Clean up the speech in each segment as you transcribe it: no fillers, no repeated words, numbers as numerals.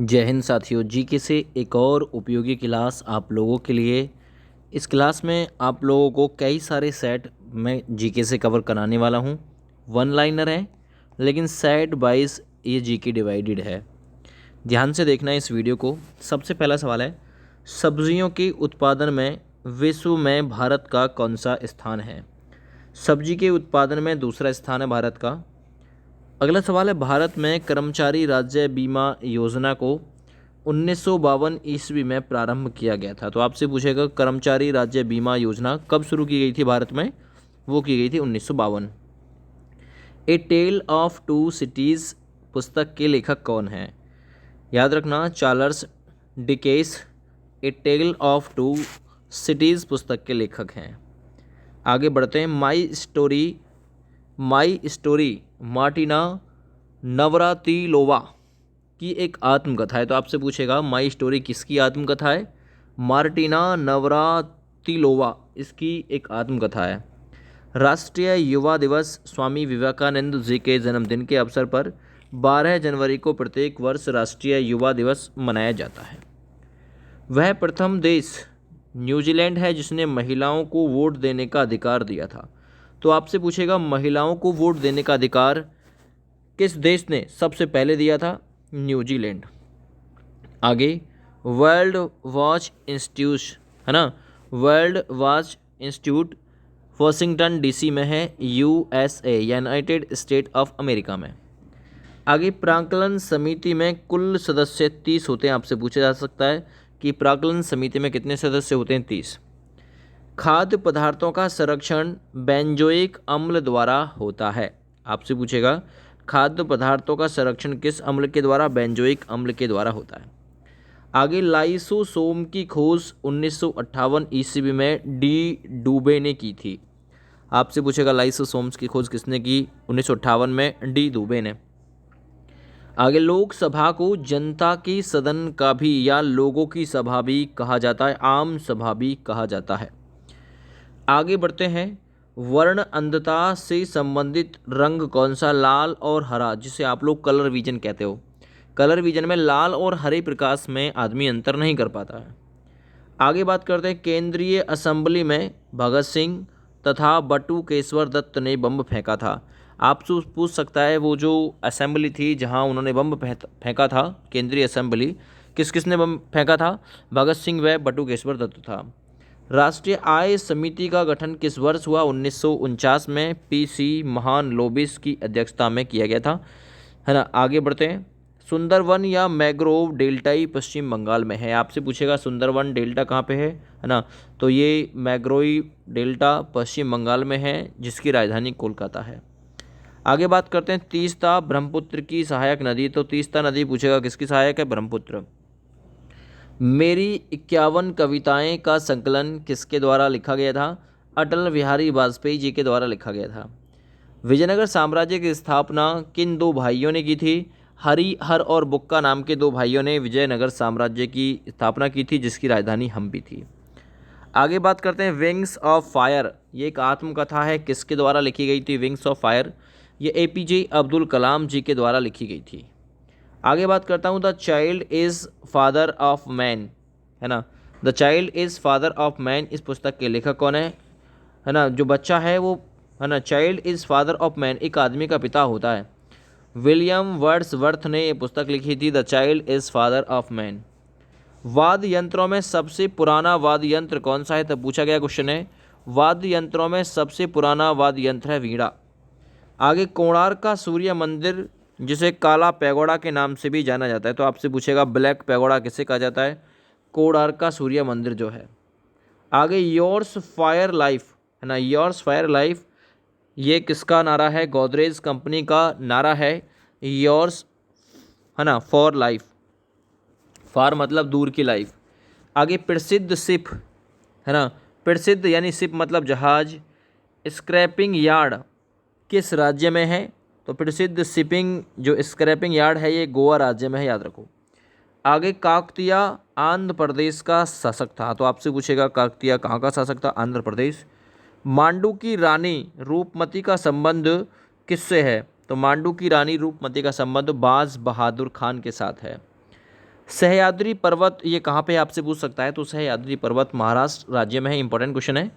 जय हिंद साथियों। जीके से एक और उपयोगी क्लास आप लोगों के लिए। इस क्लास में आप लोगों को कई सारे सेट मैं जीके से कवर कराने वाला हूं। वन लाइनर है लेकिन सेट वाइज ये जीके डिवाइडेड है। ध्यान से देखना है इस वीडियो को। सबसे पहला सवाल है, सब्जियों के उत्पादन में विश्व में भारत का कौन सा स्थान है? सब्जी के उत्पादन में दूसरा स्थान है भारत का। अगला सवाल है, भारत में कर्मचारी राज्य बीमा योजना को 1952 ईस्वी में प्रारंभ किया गया था। तो आपसे पूछेगा कर्मचारी राज्य बीमा योजना कब शुरू की गई थी भारत में? वो की गई थी 1952। A tale of two cities पुस्तक के लेखक कौन हैं? याद रखना, Charles Dickens a tale of two cities पुस्तक के लेखक हैं। आगे बढ़ते हैं। माई स्टोरी मार्टिना नवरातिलोवा की एक आत्मकथा है। तो आपसे पूछेगा माई स्टोरी किसकी आत्मकथा है? मार्टिना नवरातिलोवा इसकी एक आत्मकथा है। राष्ट्रीय युवा दिवस स्वामी विवेकानंद जी के जन्मदिन के अवसर पर 12 जनवरी को प्रत्येक वर्ष राष्ट्रीय युवा दिवस मनाया जाता है। वह प्रथम देश न्यूजीलैंड है जिसने महिलाओं को वोट देने का अधिकार दिया था। तो आपसे पूछेगा महिलाओं को वोट देने का अधिकार किस देश ने सबसे पहले दिया था? न्यूजीलैंड। आगे, वर्ल्ड वॉच इंस्टीट्यूट है ना, world watch institute Washington DC में है, USA United state of America में। आगे, प्राक्कलन समिति में कुल सदस्य 30 होते हैं। आपसे पूछा जा सकता है कि प्राक्कलन समिति में कितने सदस्य होते हैं? 30। खाद्य पदार्थों का संरक्षण बेंजोइक अम्ल द्वारा होता है। आपसे पूछेगा खाद्य पदार्थों का संरक्षण किस अम्ल के द्वारा? बेंजोइक अम्ल के द्वारा होता है। आगे, लाइसोसोम की खोज 1958 ईस्वी में डी डुबे ने की थी। आपसे पूछेगा लाइसोसोम्स की खोज किसने की? 1958 में डी डुबे ने। आगे, लोकसभा को जनता की सदन का भी या लोगों की सभा भी कहा जाता है, आम सभा भी कहा जाता है। आगे बढ़ते हैं। वर्ण अंधता से संबंधित रंग कौन सा? लाल और हरा, जिसे आप लोग कलर विजन कहते हो। कलर विजन में लाल और हरे प्रकाश में आदमी अंतर नहीं कर पाता है। आगे बात करते हैं। केंद्रीय असेंबली में भगत सिंह तथा बटुकेश्वर दत्त ने बम फेंका था। आपसे पूछ सकता है वो जो असेंबली थी जहां उन्होंने बम फेंका था, केंद्रीय असेंबली, किस किस ने बम फेंका था? भगत सिंह व बटुकेश्वर दत्त था। राष्ट्रीय आय समिति का गठन किस वर्ष हुआ? 1949 में पीसी महान लोबिस की अध्यक्षता में किया गया था, है ना। आगे बढ़ते हैं। सुंदरवन या मैग्रोव डेल्टाई पश्चिम बंगाल में है। आपसे पूछेगा सुंदरवन डेल्टा कहाँ पे है ना। तो ये मैग्रोई डेल्टा पश्चिम बंगाल में है जिसकी राजधानी कोलकाता है। आगे बात करते हैं तीस्ता ब्रह्मपुत्र की सहायक नदी। तो तीस्ता नदी पूछेगा किसकी सहायक है? ब्रह्मपुत्र। मेरी 51 कविताएं का संकलन किसके द्वारा लिखा गया था? अटल बिहारी वाजपेयी जी के द्वारा लिखा गया था। विजयनगर साम्राज्य की स्थापना किन दो भाइयों ने की थी? हरिहर और बुक्का नाम के दो भाइयों ने विजयनगर साम्राज्य की स्थापना की थी जिसकी राजधानी हम्पी थी। आगे बात करते हैं विंग्स ऑफ फायर। ये एक आत्मकथा है, किसके द्वारा लिखी गई थी? विंग्स ऑफ फायर ये एपीजे अब्दुल कलाम जी के द्वारा लिखी गई थी। आगे बात करता हूँ the child is father of man, है ना। The child is father of man इस पुस्तक के लेखक कौन है ना। जो बच्चा है वो, है ना, child is father of man एक आदमी का पिता होता है। विलियम वर्ड्सवर्थ ने ये पुस्तक लिखी थी, the child is father of man. वाद्य यंत्रों में सबसे पुराना वाद्य यंत्र कौन सा है? तब पूछा गया क्वेश्चन है। वाद्य यंत्रों में सबसे पुराना वाद्य यंत्र है वीणा। आगे, कोणार्क का सूर्य मंदिर जिसे काला पैगोडा के नाम से भी जाना जाता है। तो आपसे पूछेगा ब्लैक पैगोडा किसे कहा जाता है? कोणार्क का सूर्य मंदिर जो है। आगे, योर्स फायर लाइफ, है ना, योर्स फायर लाइफ ये किसका नारा है? गोदरेज कंपनी का नारा है योर्स, है ना, फॉर लाइफ। फार मतलब दूर की लाइफ। आगे, प्रसिद्ध शिप, है ना, प्रसिद्ध यानी शिप मतलब जहाज। स्क्रैपिंग यार्ड किस राज्य में है? तो प्रसिद्ध शिपिंग जो स्क्रैपिंग यार्ड है ये गोवा राज्य में है, याद रखो। आगे, काकतीय आंध्र प्रदेश का शासक था। तो आपसे पूछेगा काकतीय कहाँ का शासक था? आंध्र प्रदेश। मांडू की रानी रूपमती का संबंध किससे है? तो मांडू की रानी रूपमती का संबंध बाज बहादुर खान के साथ है। सह्याद्री पर्वत ये कहाँ पे आपसे पूछ सकता है, तो सह्याद्री पर्वत महाराष्ट्र राज्य में है। इंपॉर्टेंट क्वेश्चन है।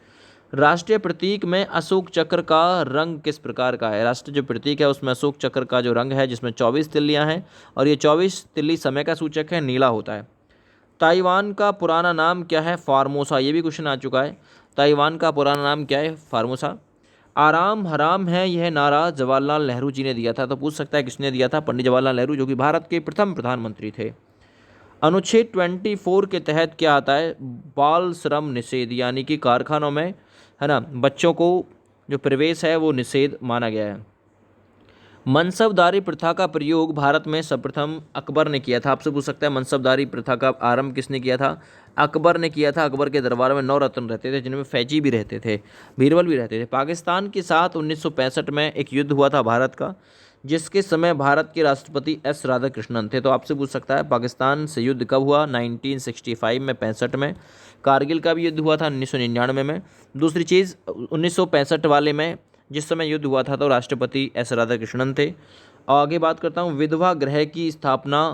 राष्ट्रीय प्रतीक में अशोक चक्र का रंग किस प्रकार का है? राष्ट्रीय जो प्रतीक है उसमें अशोक चक्र का जो रंग है, जिसमें 24 तिल्लियाँ हैं और ये 24 तिल्ली समय का सूचक है, नीला होता है। ताइवान का पुराना नाम क्या है? फार्मोसा। ये भी क्वेश्चन आ चुका है। ताइवान का पुराना नाम क्या है? फार्मोसा। आराम हराम है यह नारा जवाहरलाल नेहरू जी ने दिया था, तो पूछ सकता है किसने दिया था? पंडित जवाहरलाल नेहरू, जो कि भारत के प्रथम प्रधानमंत्री थे। अनुच्छेद 24 के तहत क्या आता है? बाल श्रम निषेध, यानी कि कारखानों में, है ना, बच्चों को जो प्रवेश है वो निषेध माना गया है। मनसबदारी प्रथा का प्रयोग भारत में सर्वप्रथम अकबर ने किया था। आपसे पूछ सकता है मनसबदारी प्रथा का आरंभ किसने किया था? अकबर ने किया था। अकबर के दरबार में 9 रत्न रहते थे, जिनमें फैजी भी रहते थे, बीरबल भी रहते थे। पाकिस्तान के साथ 1965 में एक युद्ध हुआ था भारत का, जिसके समय भारत के राष्ट्रपति एस राधाकृष्णन थे। तो आपसे पूछ सकता है पाकिस्तान से युद्ध कब हुआ? 1965 में, 65 में। कारगिल का भी युद्ध हुआ था 1999 में। दूसरी चीज़ 1965 वाले में जिस समय युद्ध हुआ था तो राष्ट्रपति एस राधाकृष्णन थे। आगे बात करता हूँ, विधवा गृह की स्थापना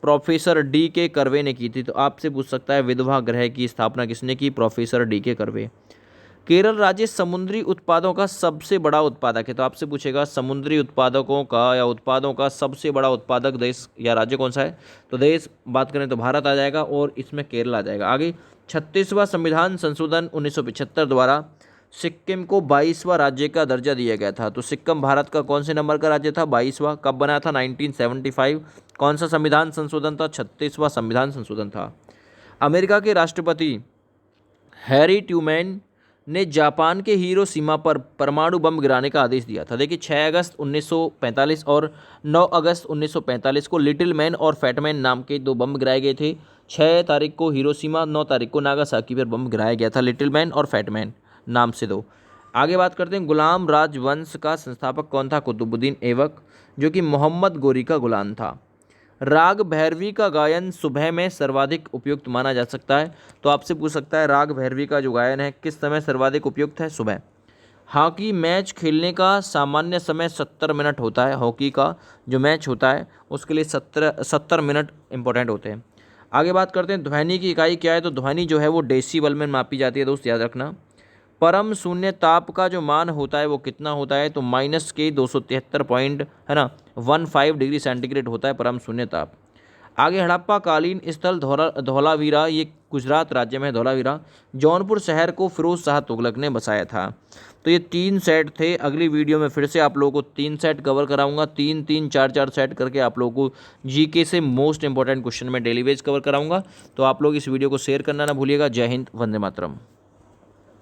प्रोफेसर डी के कर्वे ने की थी। तो आपसे पूछ सकता है विधवा गृह की स्थापना किसने की? प्रोफेसर डी के कर्वे। केरल राज्य समुद्री उत्पादों का सबसे बड़ा उत्पादक है। तो आपसे पूछेगा समुद्री उत्पादकों का या उत्पादों का सबसे बड़ा उत्पादक देश या राज्य कौन सा है? तो देश बात करें तो भारत आ जाएगा और इसमें केरल आ जाएगा। आगे 36वां संविधान संशोधन 1975 द्वारा सिक्किम को 22वां राज्य का दर्जा दिया गया था। तो सिक्किम भारत का कौन से नंबर का राज्य था? 22वां। कब बनाया था? 1975। कौन सा संविधान संशोधन था? 36वां संविधान संशोधन था। अमेरिका के राष्ट्रपति हैरी ट्रूमैन ने जापान के हिरोशिमा पर परमाणु बम गिराने का आदेश दिया था। देखिए 6 अगस्त 1945 और 9 अगस्त 1945 को लिटिल मैन और फैट मैन नाम के 2 बम गिराए गए थे। 6 तारीख को हिरोशिमा, 9 तारीख को नागासाकी पर बम गिराया गया था, लिटिल मैन और फैट मैन नाम से 2। आगे बात करते हैं, गुलाम राजवंश का संस्थापक कौन था? कुतुबुद्दीन ऐबक, जो कि मोहम्मद गोरी का गुलाम था। राग भैरवी का गायन सुबह में सर्वाधिक उपयुक्त माना जा सकता है। तो आपसे पूछ सकता है राग भैरवी का जो गायन है किस समय सर्वाधिक उपयुक्त है? सुबह। हॉकी मैच खेलने का सामान्य समय 70 मिनट होता है। हॉकी का जो मैच होता है उसके लिए 70 मिनट इंपॉर्टेंट होते हैं। आगे बात करते हैं ध्वनि की इकाई क्या है? तो ध्वनि जो है वो डेसीबल में मापी जाती है, दोस्त याद रखना। परम शून्य ताप का जो मान होता है वो कितना होता है? तो -273 पॉइंट, है ना, 15 डिग्री सेंटीग्रेड होता है परम शून्य ताप। आगे हड़प्पा कालीन स्थल धौलावीरा, ये गुजरात राज्य में है धौलावीरा। जौनपुर शहर को फिरोज शाह तुगलक ने बसाया था। तो ये 3 सेट थे। अगली वीडियो में फिर से आप लोगों को 3 सेट कवर कराऊंगा, 3-3, 4-4 सेट करके आप लोगों को जीके से मोस्ट इंपॉर्टेंट क्वेश्चन में डेली वेज कवर कराऊंगा। तो आप लोग इस वीडियो को शेयर करना ना भूलिएगा। जय हिंद, वंदे मातरम।